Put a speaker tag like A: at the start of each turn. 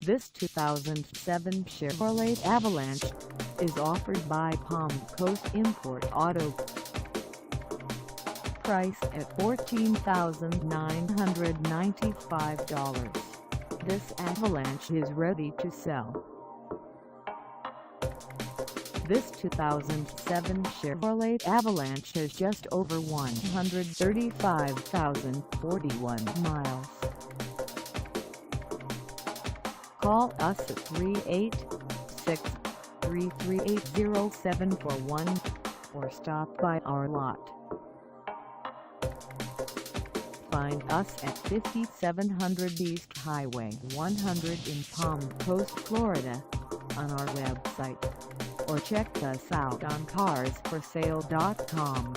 A: This 2007 Chevrolet Avalanche is offered by Palm Coast Import Auto. Priced at $14,995, this Avalanche is ready to sell. This 2007 Chevrolet Avalanche has just over 135,041 miles. Call us at 386-338-0741 or stop by our lot. Find us at 5700 East Highway 100 in Palm Coast, Florida, on our website, or check us out on carsforsale.com.